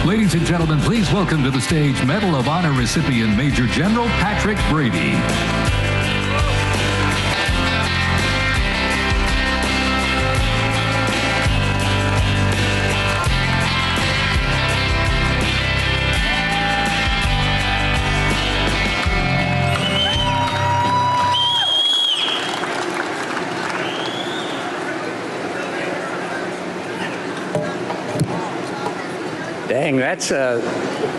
Ladies and gentlemen, please welcome to the stage Medal of Honor recipient Major General Patrick Brady. Dang, that's a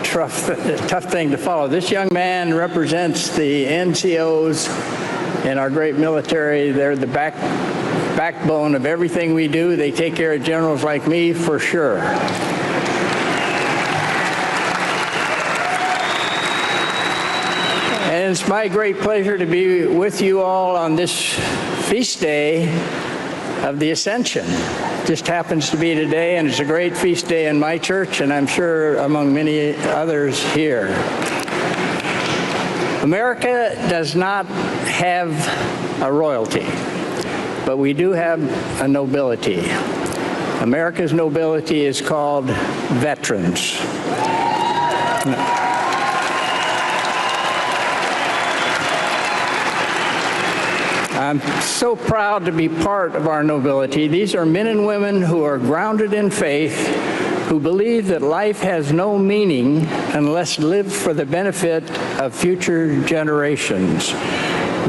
tough thing to follow. This young man represents the NCOs in our great military. They're the backbone of everything we do. They take care of generals like me for sure. And it's my great pleasure to be with you all on this feast day of the Ascension. Just happens to be today, and it's a great feast day in my church, and I'm sure among many others here. America does not have a royalty, but we do have a nobility. America's nobility is called veterans. I'm so proud to be part of our nobility. These are men and women who are grounded in faith, who believe that life has no meaning unless lived for the benefit of future generations.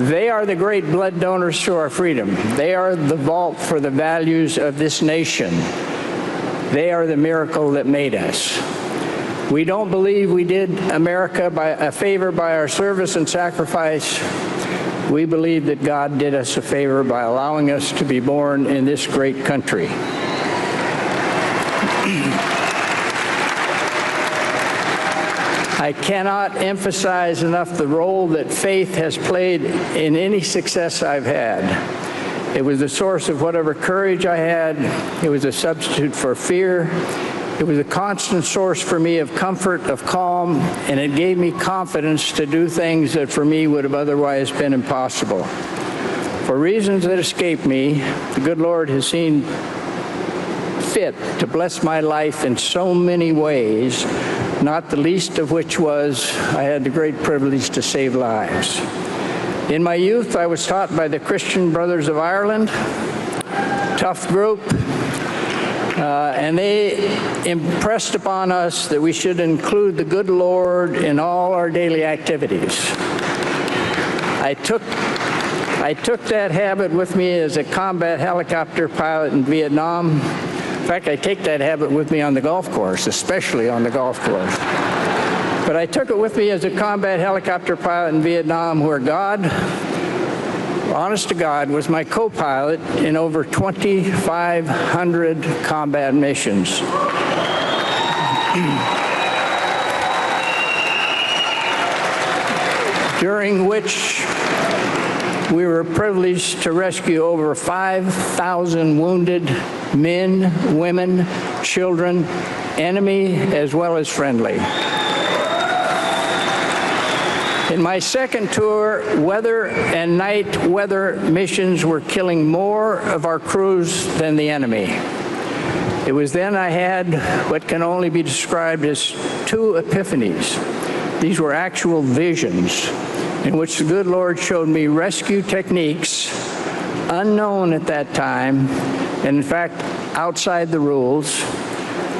They are the great blood donors to our freedom. They are the vault for the values of this nation. They are the miracle that made us. We don't believe we did America a favor by our service and sacrifice. We believe that God did us a favor by allowing us to be born in this great country. I cannot emphasize enough the role that faith has played in any success I've had. It was the source of whatever courage I had. It was a substitute for fear. It was a constant source for me of comfort, of calm, and it gave me confidence to do things that for me would have otherwise been impossible. For reasons that escape me, the good Lord has seen fit to bless my life in so many ways, not the least of which was I had the great privilege to save lives. In my youth, I was taught by the Christian Brothers of Ireland, tough group, and they impressed upon us that we should include the good Lord in all our daily activities. I took that habit with me as a combat helicopter pilot in Vietnam. In fact, I take that habit with me on the golf course, especially on the golf course. But I took it with me as a combat helicopter pilot in Vietnam, where God, honest to God, was my co-pilot in over 2,500 combat missions. During which we were privileged to rescue over 5,000 wounded men, women, children, enemy as well as friendly. In my second tour, weather and night weather missions were killing more of our crews than the enemy. It was then I had what can only be described as two epiphanies. These were actual visions in which the good Lord showed me rescue techniques unknown at that time, and in fact, outside the rules,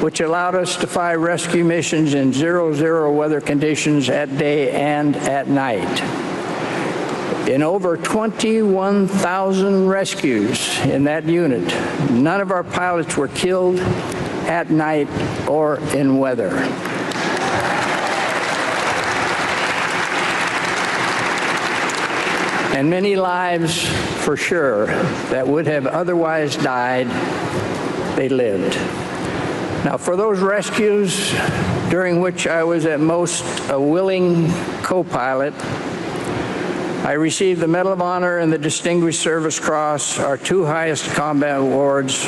which allowed us to fly rescue missions in 0-0 weather conditions at day and at night. In over 21,000 rescues in that unit, none of our pilots were killed at night or in weather. And many lives, for sure, that would have otherwise died, they lived. Now, for those rescues during which I was at most a willing co-pilot, I received the Medal of Honor and the Distinguished Service Cross, our two highest combat awards,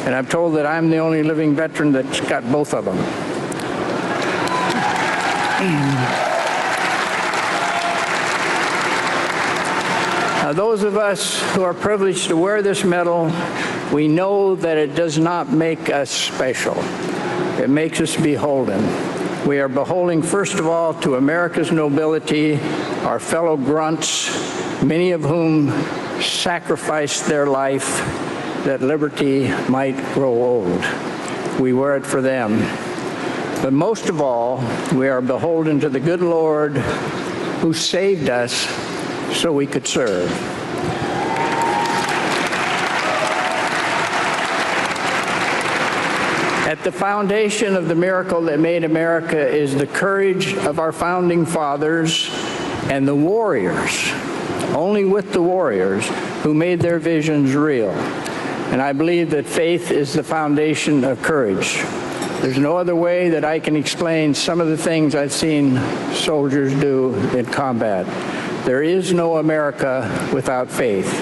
and I'm told that I'm the only living veteran that's got both of them. Now, Now, those of us who are privileged to wear this medal, we know that it does not make us special. It makes us beholden. We are beholden, first of all, to America's nobility, our fellow grunts, many of whom sacrificed their life that liberty might grow old. We wear it for them. But most of all, we are beholden to the good Lord who saved us so we could serve. At the foundation of the miracle that made America is the courage of our founding fathers and the warriors, only with the warriors, who made their visions real. And I believe that faith is the foundation of courage. There's no other way that I can explain some of the things I've seen soldiers do in combat. There is no America without faith.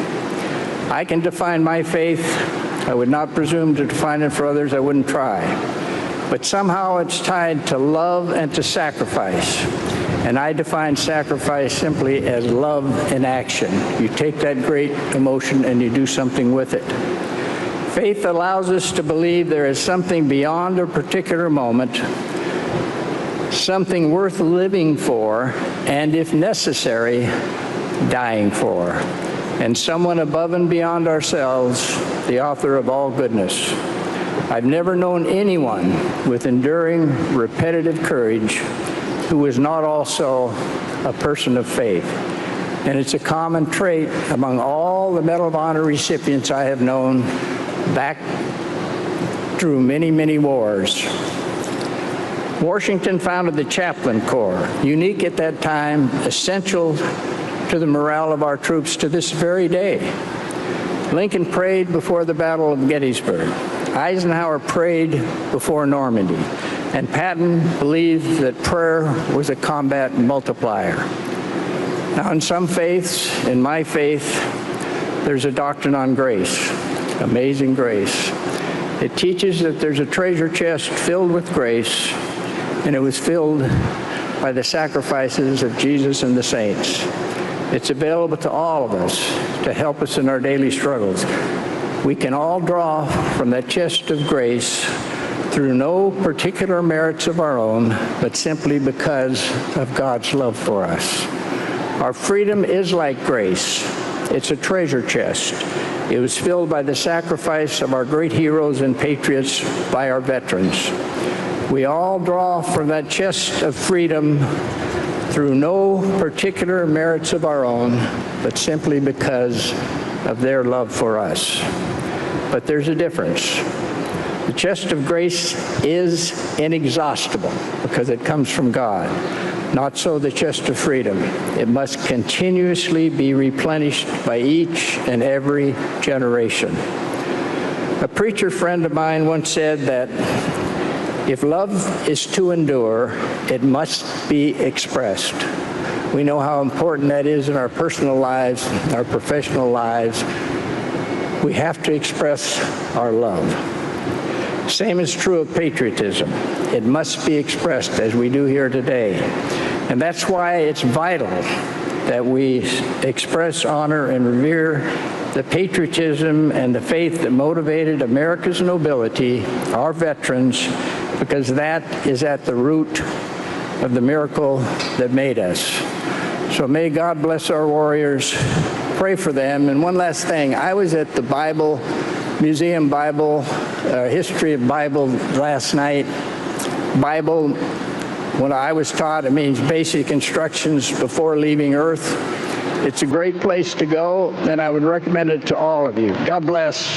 I can define my faith. I would not presume to define it for others. I wouldn't try. But somehow it's tied to love and to sacrifice. And I define sacrifice simply as love in action. You take that great emotion and you do something with it. Faith allows us to believe there is something beyond a particular moment, something worth living for, and if necessary, dying for, and someone above and beyond ourselves, the author of all goodness. I've never known anyone with enduring, repetitive courage who was not also a person of faith. And it's a common trait among all the Medal of Honor recipients I have known back through many, many wars. Washington founded the Chaplain Corps, unique at that time, essential to the morale of our troops to this very day. Lincoln prayed before the Battle of Gettysburg. Eisenhower prayed before Normandy. And Patton believed that prayer was a combat multiplier. Now, in some faiths, in my faith, there's a doctrine on grace, amazing grace. It teaches that there's a treasure chest filled with grace, and it was filled by the sacrifices of Jesus and the saints. It's available to all of us to help us in our daily struggles. We can all draw from that chest of grace through no particular merits of our own, but simply because of God's love for us. Our freedom is like grace. It's a treasure chest. It was filled by the sacrifice of our great heroes and patriots, by our veterans. We all draw from that chest of freedom through no particular merits of our own, but simply because of their love for us. But there's a difference. The chest of grace is inexhaustible because it comes from God. Not so the chest of freedom. It must continuously be replenished by each and every generation. A preacher friend of mine once said that if love is to endure, it must be expressed. We know how important that is in our personal lives, our professional lives. We have to express our love. Same is true of patriotism. It must be expressed as we do here today. And that's why it's vital that we express, honor, and revere the patriotism and the faith that motivated America's nobility, our veterans, because that is at the root of the miracle that made us. So may God bless our warriors. Pray for them. And one last thing. I was at the Museum Bible, History of Bible last night. Bible, when I was taught, it means basic instructions before leaving Earth. It's a great place to go, and I would recommend it to all of you. God bless.